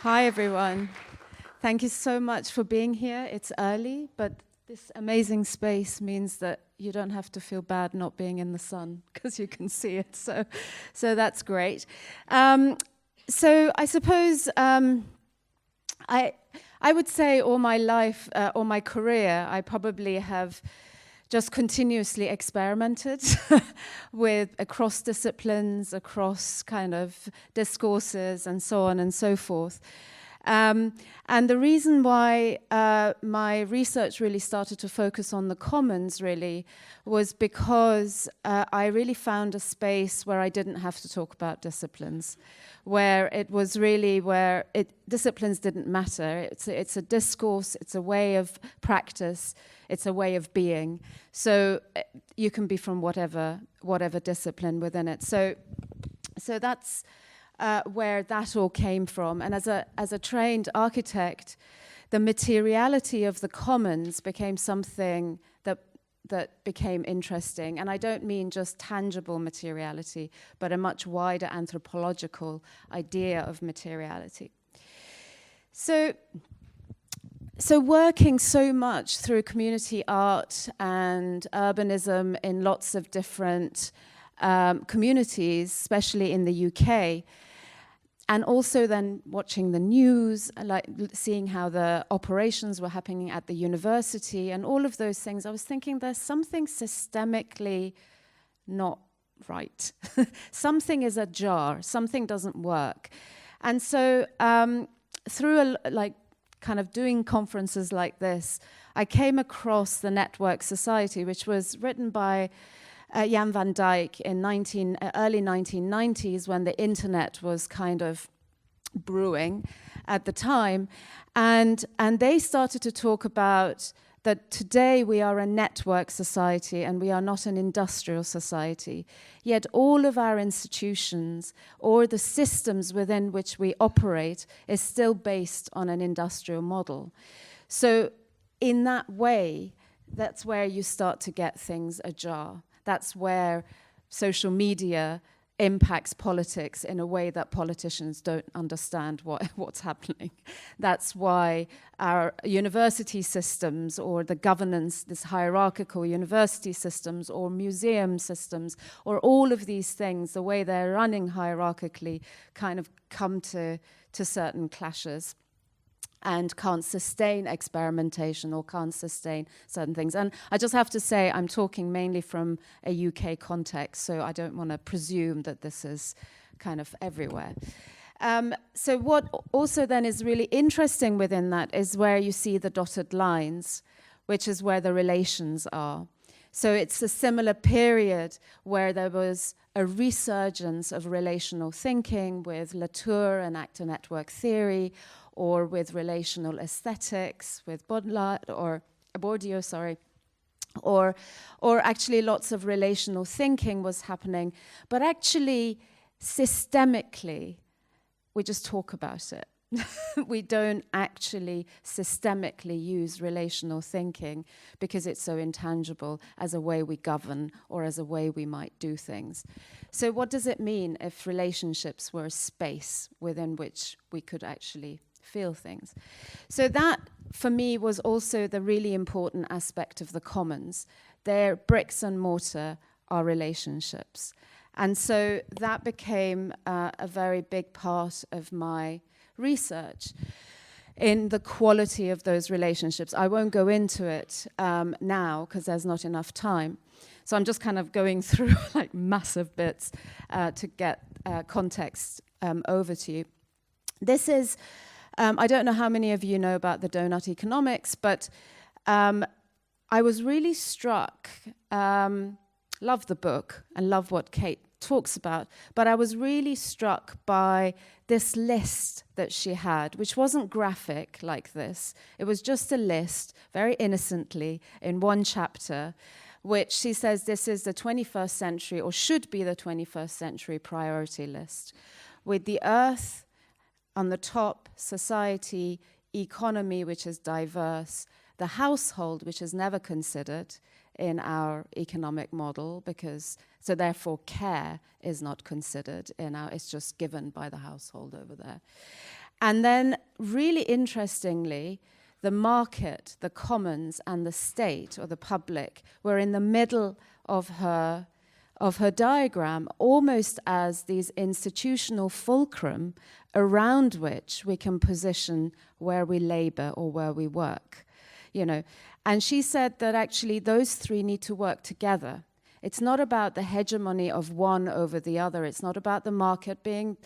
Hi, everyone. Thank you so much for being here. It's early, but this amazing space means that you don't have to feel bad not being in the sun because you can see it. So that's great. So I suppose I would say all my life, all my career, I probably have just continuously experimented with across disciplines, across kind of discourses, and so on and so forth. And the reason why my research really started to focus on the commons really was because I really found a space where I didn't have to talk about disciplines, where it was really where disciplines didn't matter. It's a discourse, it's a way of practice, it's a way of being. So you can be from whatever discipline within it. So that's where that all came from. And as a trained architect, the materiality of the commons became something that became interesting. And I don't mean just tangible materiality, but a much wider anthropological idea of materiality. So working so much through community art and urbanism in lots of different communities, especially in the UK, and also then watching the news, like seeing how the operations were happening at the university and all of those things, I was thinking there's something systemically not right. Something is ajar, something doesn't work. And so through kind of doing conferences like this, I came across the Network Society, which was written by Jan van Dijk in early 1990s, when the internet was kind of brewing at the time. And they started to talk about that today we are a network society and we are not an industrial society. Yet all of our institutions or the systems within which we operate is still based on an industrial model. So in that way, that's where you start to get things ajar. That's where social media impacts politics in a way that politicians don't understand what's happening. That's why our university systems or the governance, this hierarchical university systems or museum systems or all of these things, the way they're running hierarchically kind of come to certain clashes and can't sustain experimentation or can't sustain certain things. And I just have to say, I'm talking mainly from a UK context, so I don't want to presume that this is kind of everywhere. So what also then is really interesting within that is where you see the dotted lines, which is where the relations are. So it's a similar period where there was a resurgence of relational thinking with Latour and actor network theory, or with relational aesthetics, with Bourdieu, or actually lots of relational thinking was happening. But actually, systemically, we just talk about it. We don't actually systemically use relational thinking because it's so intangible as a way we govern or as a way we might do things. So what does it mean if relationships were a space within which we could actually feel things? So that, for me, was also the really important aspect of the commons. Their bricks and mortar are relationships. And so that became a very big part of my research in the quality of those relationships. I won't go into it now because there's not enough time. So I'm just kind of going through like massive bits to get context over to you. This is I don't know how many of you know about the Doughnut Economics, but I was really struck, love the book and love what Kate talks about, but I was really struck by this list that she had, which wasn't graphic like this. It was just a list, very innocently, in one chapter, which she says this is the 21st century, or should be the 21st century priority list, with the earth on the top, society, economy, which is diverse, the household, which is never considered in our economic model, so therefore care is not considered in it's just given by the household over there. And then, really interestingly, the market, the commons, and the state, or the public, were in the middle of her diagram, almost as these institutional fulcrum around which we can position where we labor or where we work, you know. And she said that actually those three need to work together. It's not about the hegemony of one over the other. It's not about the market being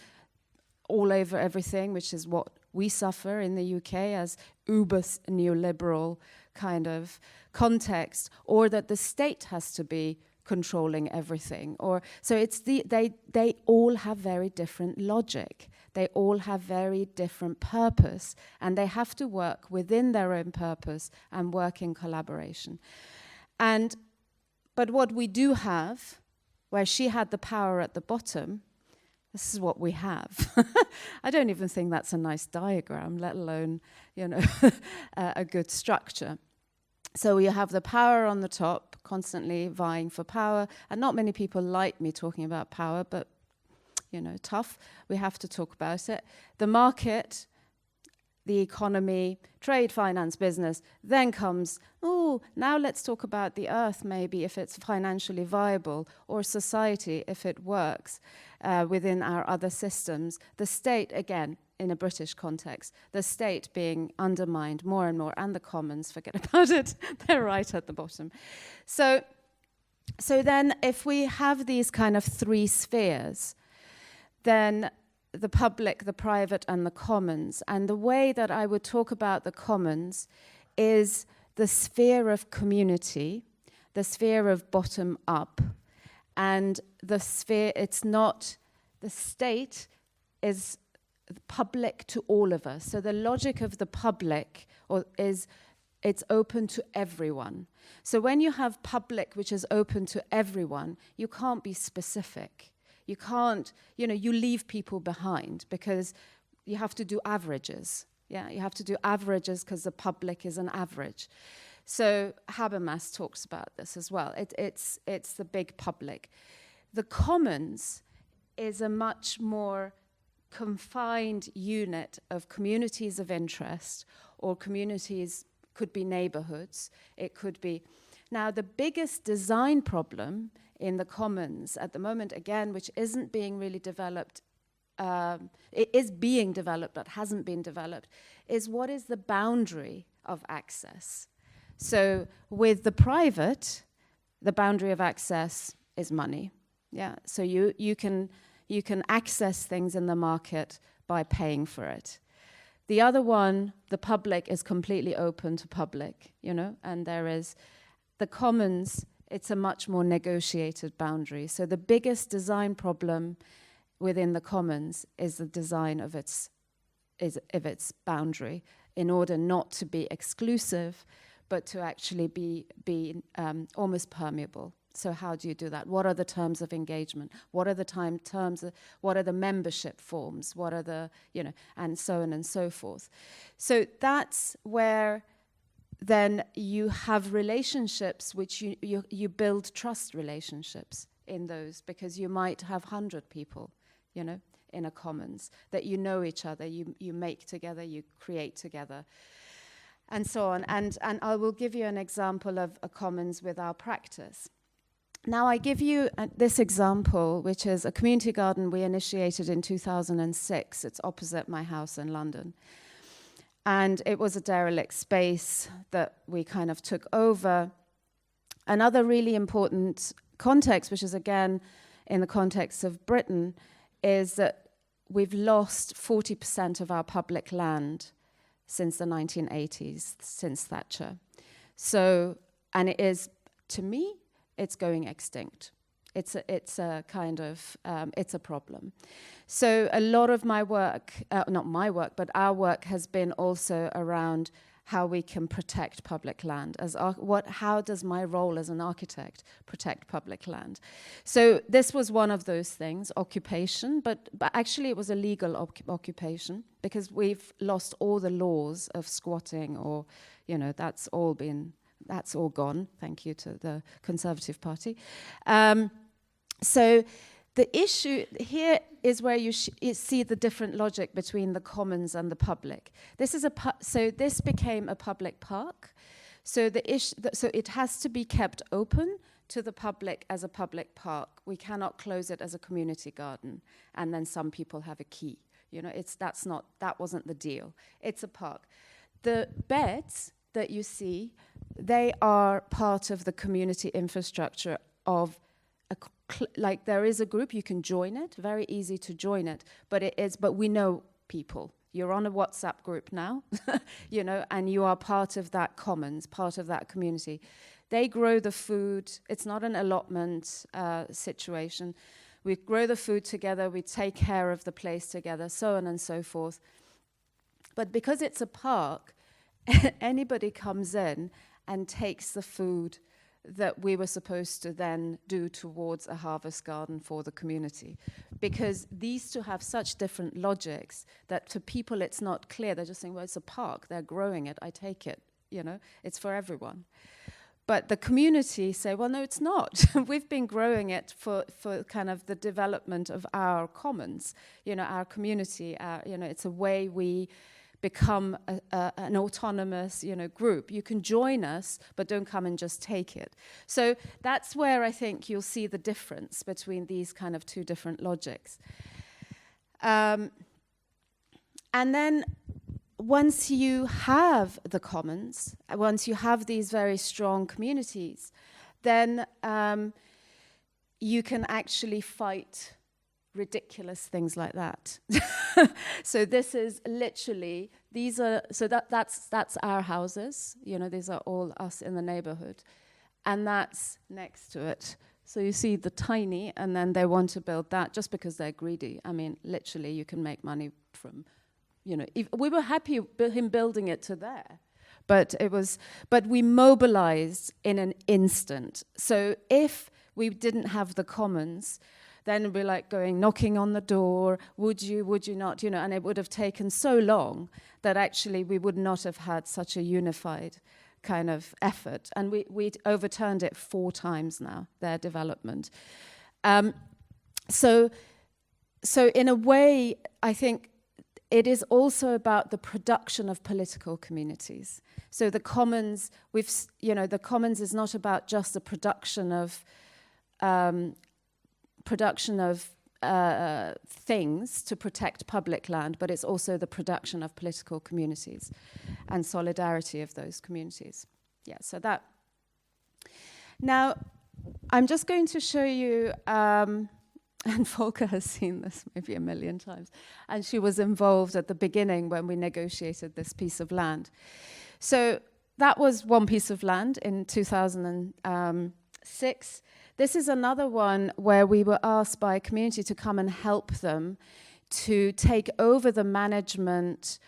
all over everything, which is what we suffer in the UK as uber neoliberal kind of context, or that the state has to be controlling everything. Or so it's they all have very different logic. They all have very different purpose, and they have to work within their own purpose and work in collaboration. But what we do have, where she had the power at the bottom, this is what we have. I don't even think that's a nice diagram, let alone, you know, a good structure. So you have the power on the top, constantly vying for power, and not many people like me talking about power, but, you know, tough. We have to talk about it. The market, the economy, trade, finance, business. Then comes, now let's talk about the earth, maybe, if it's financially viable, or society, if it works within our other systems. The state, again, in a British context, the state being undermined more and more, and the commons, forget about it, they're right at the bottom. So then if we have these kind of three spheres, then the public, the private, and the commons. And the way that I would talk about the commons is the sphere of community, the sphere of bottom up, and the sphere, it's not, the state is public to all of us. So the logic of the public is it's open to everyone. So when you have public which is open to everyone, you can't be specific. You can't, you know, you leave people behind because you have to do averages. Yeah, you have to do averages because the public is an average. So Habermas talks about this as well. It's the big public. The commons is a much more confined unit of communities of interest, or communities, could be neighborhoods, it could be. Now, the biggest design problem in the commons at the moment, again, which isn't being really developed, it is being developed but hasn't been developed, is what is the boundary of access. So with the private, the boundary of access is money. Yeah, so you can access things in the market by paying for it. The other one, the public, is completely open to public, you know, and there is the commons. It's a much more negotiated boundary. So the biggest design problem within the commons is the design of its boundary, in order not to be exclusive, but to actually be almost permeable. So how do you do that? What are the terms of engagement? What are the what are the membership forms? What are the, you know, and so on and so forth. So that's where then you have relationships which you build trust relationships in those, because you might have 100 people, you know, in a commons, that you know each other, you make together, you create together, and so on. And I will give you an example of a commons with our practice. Now, I give you this example, which is a community garden we initiated in 2006. It's opposite my house in London. And it was a derelict space that we kind of took over. Another really important context, which is again in the context of Britain, is that we've lost 40% of our public land since the 1980s, since Thatcher. So, and it is, to me, it's going extinct. It's a kind of, it's a problem. So a lot of my work, not my work, but our work has been also around how we can protect public land. How does my role as an architect protect public land? So this was one of those things, occupation, but actually it was a legal occupation, because we've lost all the laws of squatting, or, you know, that's all gone, thank you to the Conservative Party. So The issue here is where you see the different logic between the commons and the public. So this became a public park. So so it has to be kept open to the public as a public park. We cannot close it as a community garden, and then some people have a key. You know, that wasn't the deal. It's a park. The beds that you see, they are part of the community infrastructure of like there is a group, you can join it, very easy to join it, but we know people. You're on a WhatsApp group now, you know, and you are part of that commons, part of that community. They grow the food. It's not an allotment situation. We grow the food together, we take care of the place together, so on and so forth. But because it's a park, anybody comes in and takes the food that we were supposed to then do towards a harvest garden for the community. Because these two have such different logics that to people it's not clear. They're just saying, well, it's a park, they're growing it, I take it, you know, it's for everyone. But the community say, well, no, it's not. We've been growing it for kind of the development of our commons, you know, our community, you know, it's a way we become an autonomous, you know, group. You can join us, but don't come and just take it. So that's where I think you'll see the difference between these kind of two different logics. And then once you have the commons, once you have these very strong communities, then you can actually fight ridiculous things like that. So this is literally, that's our houses, you know, these are all us in the neighborhood, and that's next to it. So you see the tiny, and then they want to build that just because they're greedy. I mean, literally you can make money from, you know, we were happy with him building it to there, but we mobilized in an instant. So if we didn't have the commons, then it'd be like knocking on the door, would you not, you know, and it would have taken so long that actually we would not have had such a unified kind of effort. And we'd overturned it 4 times now, their development. So in a way, I think it is also about the production of political communities. So the commons, the commons is not about just the production of things to protect public land, but it's also the production of political communities and solidarity of those communities. Yeah, so that. Now, I'm just going to show you, and Volker has seen this maybe 1 million times, and she was involved at the beginning when we negotiated this piece of land. So that was one piece of land in 2006. This is another one where we were asked by a community to come and help them to take over the management,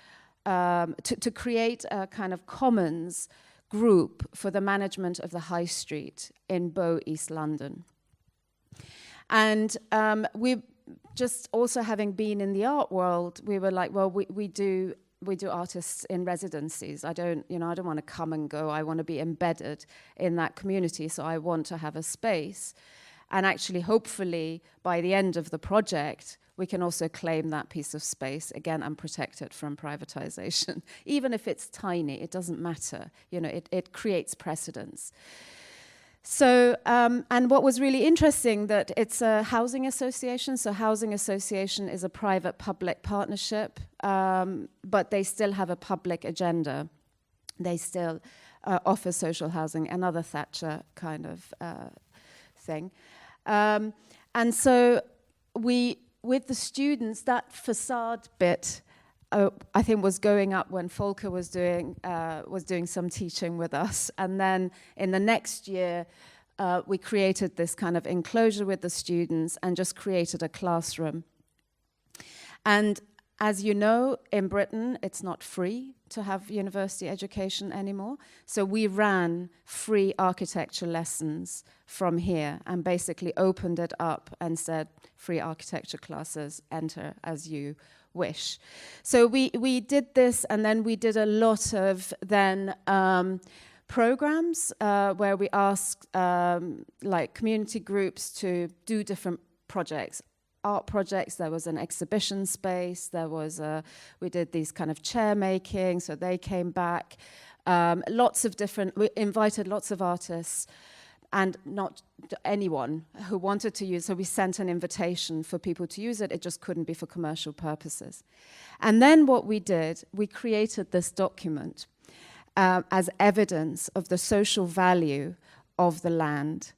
to create a kind of commons group for the management of the high street in Bow, East London. And we just also having been in the art world, we were like, well, we do artists in residencies. I don't want to come and go. I want to be embedded in that community. So I want to have a space. And actually, hopefully, by the end of the project, we can also claim that piece of space again and protect it from privatization. Even if it's tiny, it doesn't matter. You know, it creates precedence. So, and what was really interesting that it's a housing association. So housing association is a private-public partnership, but they still have a public agenda. They still offer social housing, another Thatcher kind of thing. And so with the students, that facade bit, I think was going up when Volker was doing some teaching with us. And then in the next year, we created this kind of enclosure with the students and just created a classroom. And as you know, in Britain, it's not free to have university education anymore. So we ran free architecture lessons from here and basically opened it up and said, free architecture classes, enter as you wish. So we did this, and then we did a lot of then programs where we asked like community groups to do different projects. Art projects, there was an exhibition space, we did these kind of chair making, so they came back. We invited lots of artists, and not anyone who wanted to use, so we sent an invitation for people to use it, it just couldn't be for commercial purposes. And then what we did, we created this document as evidence of the social value of the land.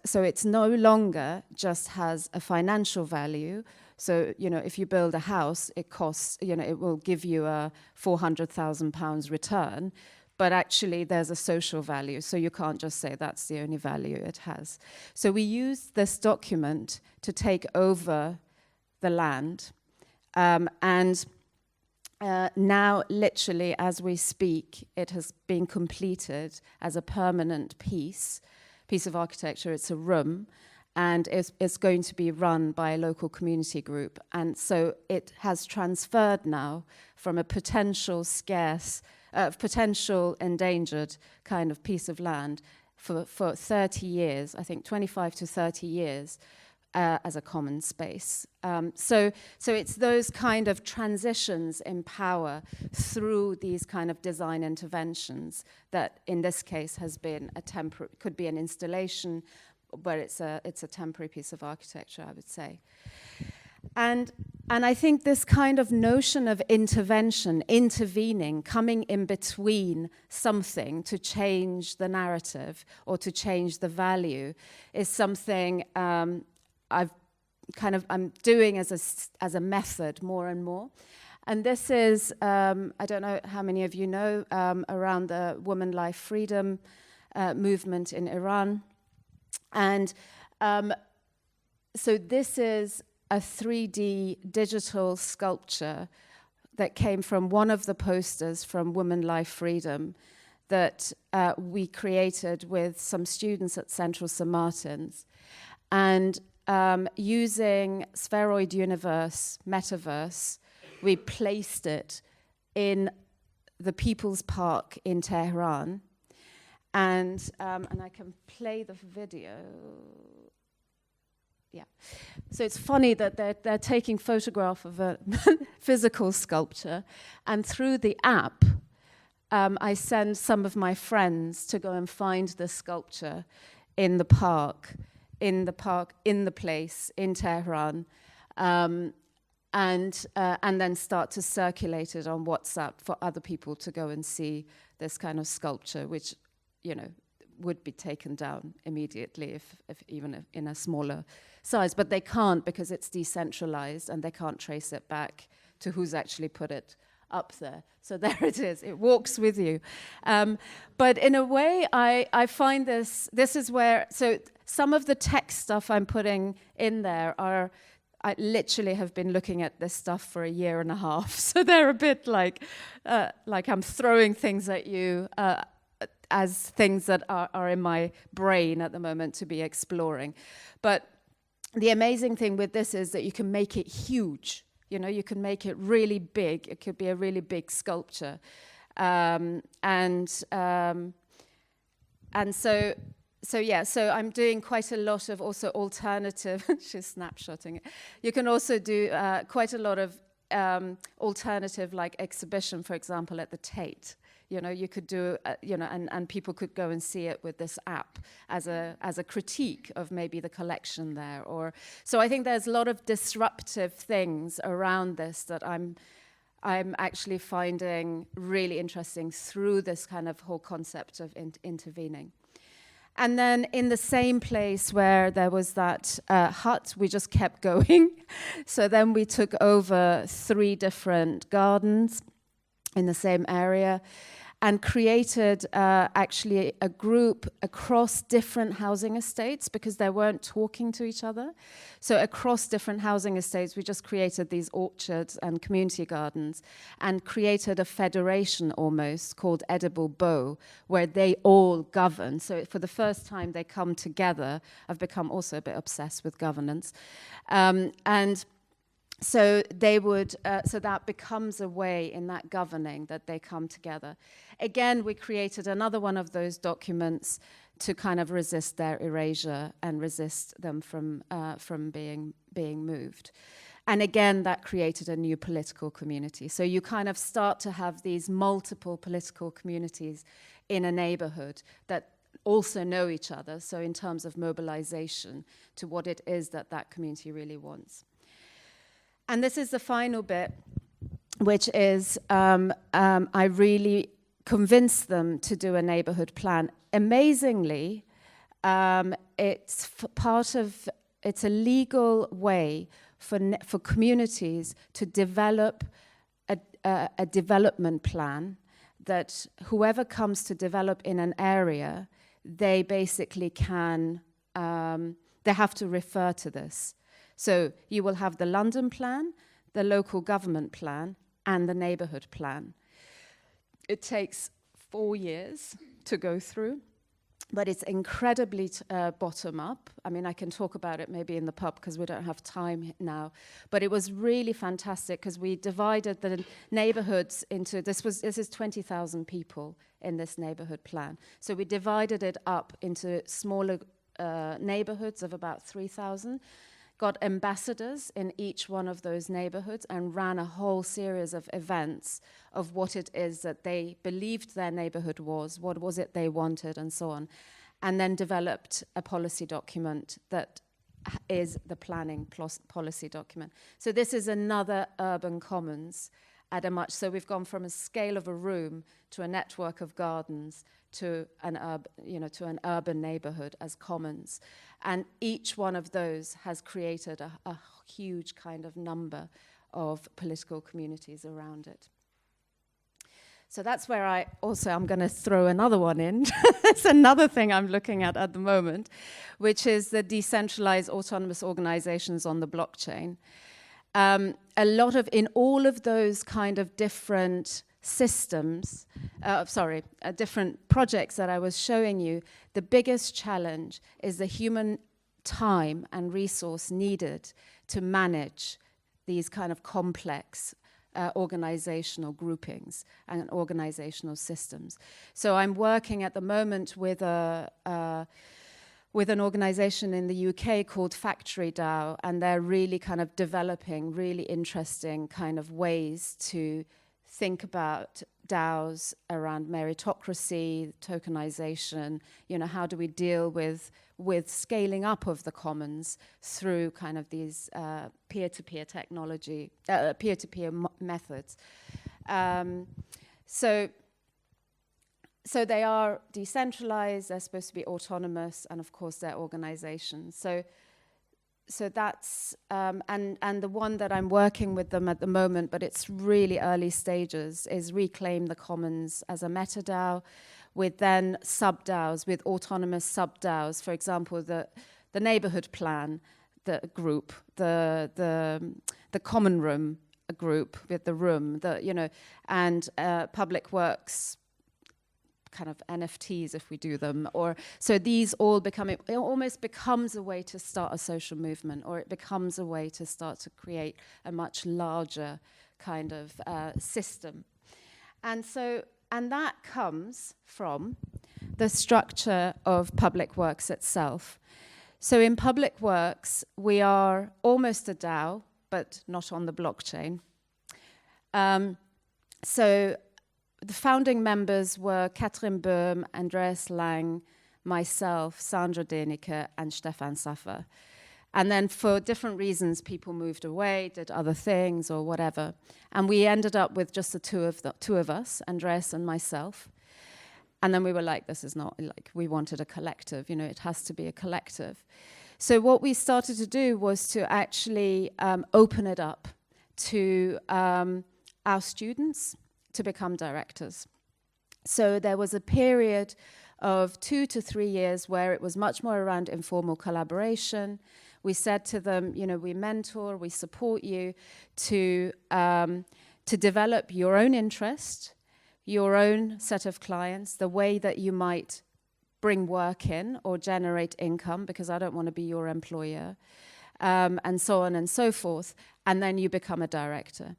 So it's no longer just has a financial value. So, if you build a house, it costs, it will give you a £400,000 return, but actually there's a social value. So you can't just say that's the only value it has. So we used this document to take over the land. Now, literally, as we speak, it has been completed as a permanent piece of architecture. It's a room, and it's going to be run by a local community group. And so it has transferred now from a potential endangered kind of piece of land for 30 years, I think 25 to 30 years, as a common space. So it's those kind of transitions in power through these kind of design interventions that in this case has been could be an installation, where it's a temporary piece of architecture, I would say. And I think this kind of notion of intervention, intervening, coming in between something to change the narrative or to change the value is something I'm doing as a method more and more. And this is, I don't know how many of you know, around the woman life freedom movement in Iran. And so this is a 3D digital sculpture that came from one of the posters from Woman Life Freedom that we created with some students at Central St. Martin's. And using Spheroid Universe, Metaverse, we placed it in the People's Park in Tehran. And I can play the video. Yeah. So it's funny that they're taking photograph of a physical sculpture, and through the app, I send some of my friends to go and find the sculpture in the park, in the place, in Tehran, and then start to circulate it on WhatsApp for other people to go and see this kind of sculpture, which, would be taken down immediately if even in a smaller size. But they can't, because it's decentralized and they can't trace it back to who's actually put it up there. So there it is. It walks with you. But in a way, I find this is where, so some of the text stuff I'm putting in there I literally have been looking at this stuff for a year and a half. So they're a bit like I'm throwing things at you as things that are in my brain at the moment to be exploring. But the amazing thing with this is that you can make it huge. You can make it really big. It could be a really big sculpture. So I'm doing quite a lot of also alternative, she's snapshotting it. You can also do quite a lot of alternative, like exhibition, for example, at the Tate. You could do, and people could go and see it with this app as a critique of maybe the collection there. So I think there's a lot of disruptive things around this that I'm actually finding really interesting through this kind of whole concept of intervening. And then in the same place where there was that hut, we just kept going. So then we took over 3 different gardens in the same area and created actually a group across different housing estates, because they weren't talking to each other. So across different housing estates, we just created these orchards and community gardens and created a federation almost called Edible Bow, where they all govern. So for the first time, they come together. I've become also a bit obsessed with governance. So they would, so that becomes a way in that governing that they come together. Again, we created another one of those documents to kind of resist their erasure and resist them from being moved. And again, that created a new political community. So you kind of start to have these multiple political communities in a neighborhood that also know each other, so in terms of mobilization to what it is that that community really wants. And this is the final bit, which is I really convinced them to do a neighborhood plan. Amazingly, it's a legal way for communities to develop a development plan that whoever comes to develop in an area, they basically can, they have to refer to this. So you will have the London plan, the local government plan, and the neighborhood plan. It takes 4 years to go through, but it's incredibly bottom up. I mean, I can talk about it maybe in the pub because we don't have time now. But it was really fantastic because we divided the neighborhoods into, this is 20,000 people in this neighborhood plan. So we divided it up into smaller neighborhoods of about 3,000, got ambassadors in each one of those neighborhoods and ran a whole series of events of what it is that they believed their neighborhood was, what was it they wanted, and so on. And then developed a policy document that is the planning policy document. So this is another urban commons at a much, so we've gone from a scale of a room to a network of gardens to an urban neighborhood as commons. And each one of those has created a huge kind of number of political communities around it. So that's where I'm going to throw another one in. It's another thing I'm looking at the moment, which is the decentralized autonomous organizations on the blockchain. In all of those kind of different systems, different projects that I was showing you, the biggest challenge is the human time and resource needed to manage these kind of complex organizational groupings and organizational systems. So I'm working at the moment with an organization in the UK called Factory DAO, and they're really kind of developing really interesting kind of ways to think about DAOs around meritocracy, tokenization, how do we deal with scaling up of the commons through kind of these peer-to-peer technology, peer-to-peer methods. So they are decentralized, they're supposed to be autonomous, and of course they're organizations. So that's, and the one that I'm working with them at the moment, but it's really early stages, is Reclaim the Commons as a meta-DAO, with then sub-DAOs, with autonomous sub-DAOs. For example, the neighborhood plan, the group, the common room group with the room, and public works, kind of NFTs if we do them, or so these all it almost becomes a way to start a social movement, or it becomes a way to start to create a much larger kind of system. And that comes from the structure of public works itself. So in public works, we are almost a DAO, but not on the blockchain. So the founding members were Katrin Böhm, Andreas Lang, myself, Sandra Denike, and Stefan Saffer. And then for different reasons, people moved away, did other things or whatever. And we ended up with just the two of us, Andreas and myself. And then we were like, this is not, like, we wanted a collective, it has to be a collective. So what we started to do was to actually open it up to our students to become directors. So there was a period of 2 to 3 years where it was much more around informal collaboration. We said to them, we mentor, we support you to develop your own interest, your own set of clients, the way that you might bring work in or generate income, because I don't want to be your employer, and so on and so forth, and then you become a director.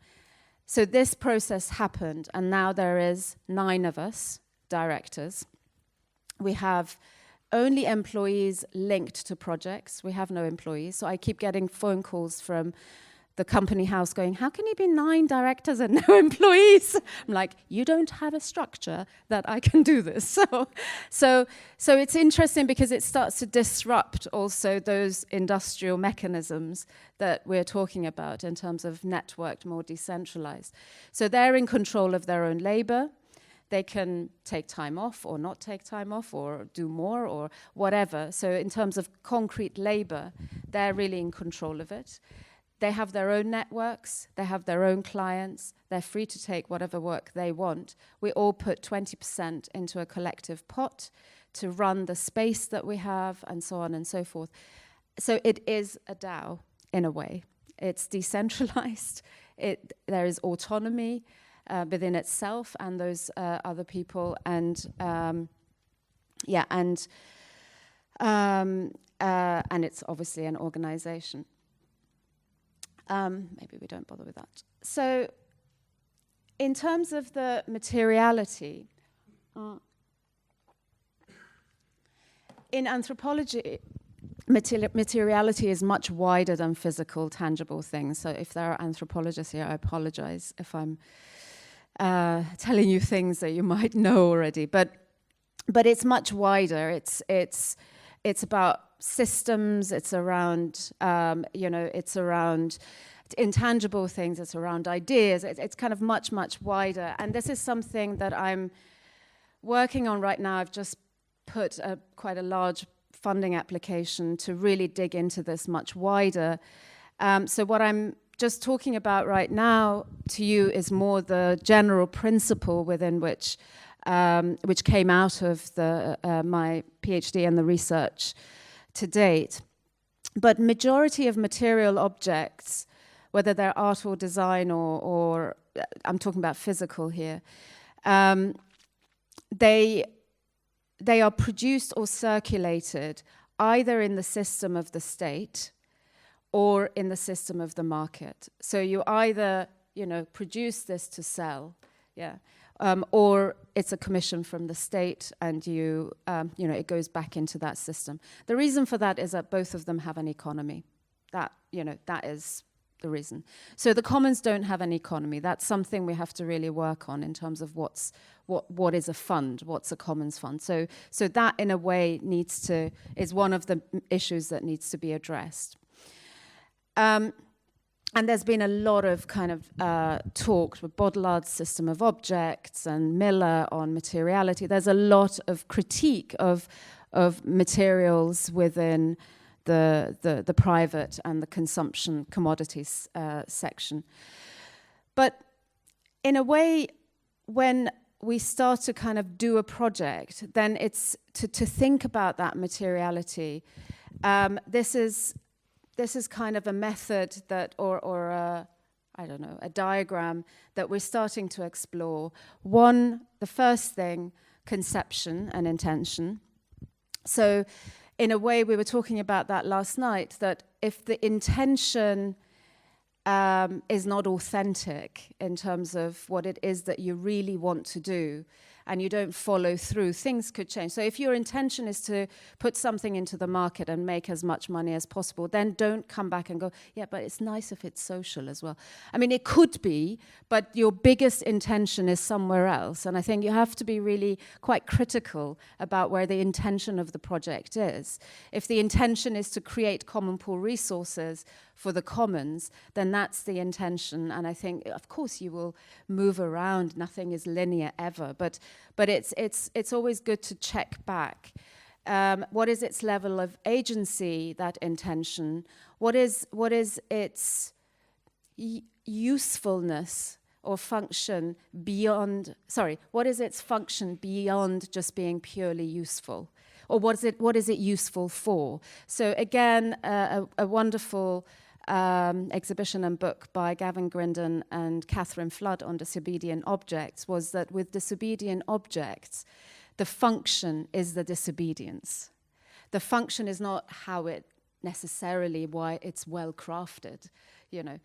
So this process happened, and now there is 9 of us directors. We have only employees linked to projects. We have no employees. So I keep getting phone calls from the company house going, how can you be 9 directors and no employees? I'm like, you don't have a structure that I can do this. So it's interesting because it starts to disrupt also those industrial mechanisms that we're talking about in terms of networked, more decentralized. So they're in control of their own labor. They can take time off or not take time off or do more or whatever. So in terms of concrete labor, they're really in control of it. They have their own networks, they have their own clients, they're free to take whatever work they want. We all put 20% into a collective pot to run the space that we have and so on and so forth. So it is a DAO in a way. It's decentralized, there is autonomy within itself and those other people, and and it's obviously an organization. Maybe we don't bother with that. So in terms of the materiality, in anthropology, materiality is much wider than physical, tangible things. So if there are anthropologists here, I apologize if I'm telling you things that you might know already. But it's much wider. It's about systems, it's around, it's around intangible things, it's around ideas, it's kind of much, much wider. And this is something that I'm working on right now. I've just put quite a large funding application to really dig into this much wider. So what I'm just talking about right now to you is more the general principle within which came out of my PhD and the research to date. But majority of material objects, whether they're art or design or I'm talking about physical here, they are produced or circulated either in the system of the state or in the system of the market. So you either, produce this to sell, or it's a commission from the state and it goes back into that system. The reason for that is that both of them have an economy. That is the reason. So the commons don't have an economy. That's something we have to really work on in terms of what is a fund, what's a commons fund. So that in a way is one of the issues that needs to be addressed. And there's been a lot of kind of talk with Baudelard's system of objects and Miller on materiality. There's a lot of critique of materials within the private and the consumption commodities section. But in a way, when we start to kind of do a project, then it's to think about that materiality. This is kind of a method that, or a diagram that we're starting to explore. The first thing, conception and intention. So in a way, we were talking about that last night, that if the intention is not authentic in terms of what it is that you really want to do, and you don't follow through, things could change. So if your intention is to put something into the market and make as much money as possible, then don't come back and go, yeah, but it's nice if it's social as well. I mean, it could be, but your biggest intention is somewhere else. And I think you have to be really quite critical about where the intention of the project is. If the intention is to create common pool resources for the commons, then that's the intention. And I think, of course, you will move around. Nothing is linear ever, but it's always good to check back. What is its level of agency, that intention? What is its usefulness or function beyond, what is its function beyond just being purely useful? Or what is it useful for? So again, a wonderful exhibition and book by Gavin Grindon and Catherine Flood on disobedient objects was that with disobedient objects, the function is the disobedience. The function is not how it necessarily, why it's well crafted. It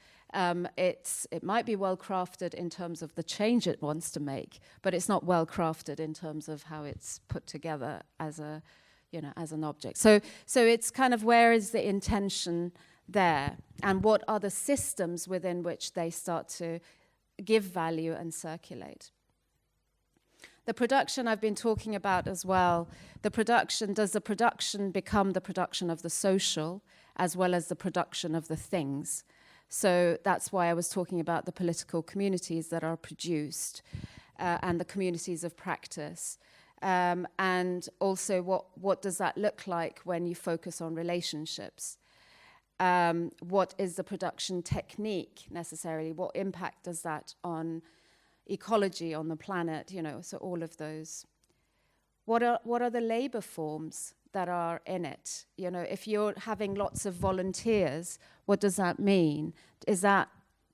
might be well crafted in terms of the change it wants to make, but it's not well crafted in terms of how it's put together as a you know, as an object. So it's kind of, where is the intention there, and what are the systems within which they start to give value and circulate. The production I've been talking about as well, does the production become the production of the social as well as the production of the things? So that's why I was talking about the political communities that are produced and the communities of practice. And also what does that look like when you focus on relationships? What is the production technique necessarily? What impact does that on ecology, on the planet, you know, so all of those. What are the labor forms that are in it? You know, if you're having lots of volunteers, what does that mean? Is that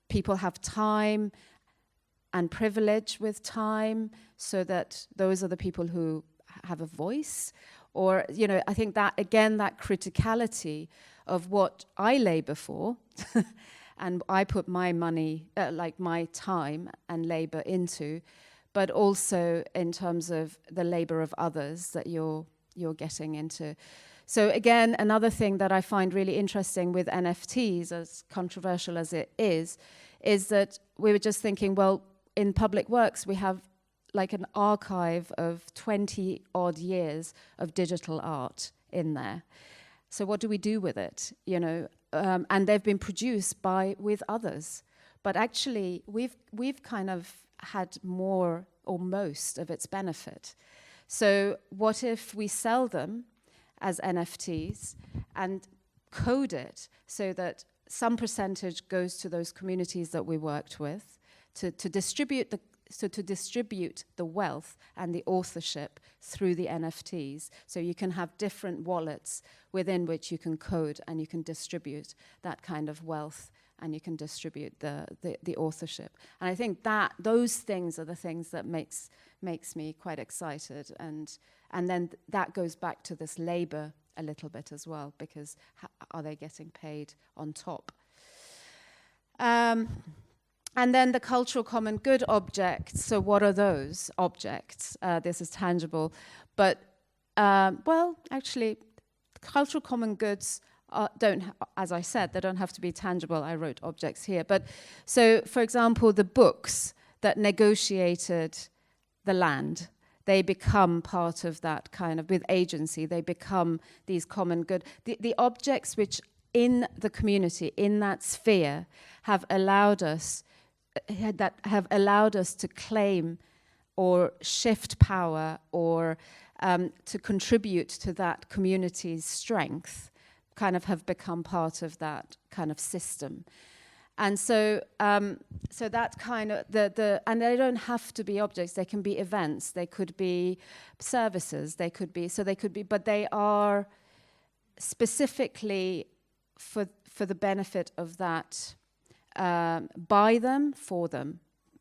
people have time and privilege with time, so that those are the people who have a voice? Or, you know, I think that, again, that criticality of what I labor for, and I put my money, like my time and labor into, but also in terms of the labor of others that you're getting into. So again, another thing that I find really interesting with NFTs, as controversial as it is that we were just thinking, well, in public works, we have like an archive of 20 odd years of digital art in there. So what do we do with it? You know, and they've been produced with others, but actually we've kind of had more or most of its benefit. So what if we sell them as NFTs and code it so that some percentage goes to those communities that we worked with to distribute the wealth and the authorship through the NFTs. So you can have different wallets within which you can code and you can distribute that kind of wealth, and you can distribute the authorship. And I think that those things are the things that makes me quite excited. And then that goes back to this labor a little bit as well, because are they getting paid on top? And then the cultural common good objects. So what are those objects? This is tangible. But, well, actually, cultural common goods as I said, they don't have to be tangible. I wrote objects here. But so, for example, the books that negotiated the land, they become part of that kind of, with agency, they become these common good. The objects which in the community, in that sphere, have allowed us to claim or shift power or to contribute to that community's strength, kind of have become part of that kind of system. And so that kind of, and they don't have to be objects, they can be events, they could be services, but they are specifically for the benefit of that, by them, for them,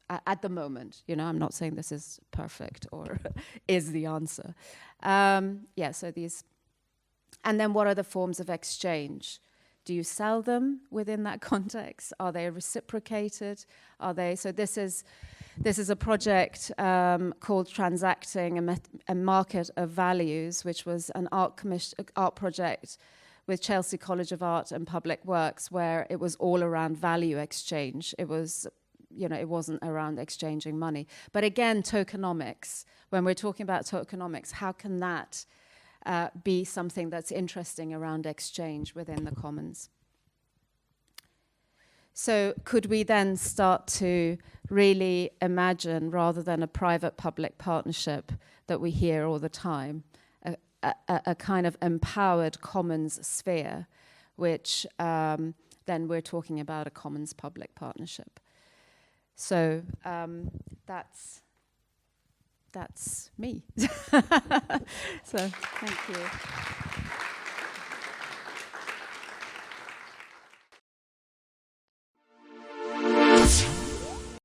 at the moment. You know, I'm not saying this is perfect or is the answer. So these, and then what are the forms of exchange? Do you sell them within that context? Are they reciprocated? Are they? So this is a project called Transacting a Market of Values, which was an art project with Chelsea College of Art and Public Works, where it was all around value exchange. It was, you know, it wasn't around exchanging money. But again, tokenomics. When we're talking about tokenomics, how can that be something that's interesting around exchange within the commons? So could we then start to really imagine, rather than a private-public partnership that we hear all the time, a kind of empowered commons sphere, which then we're talking about a commons-public partnership. So that's me. So thank you.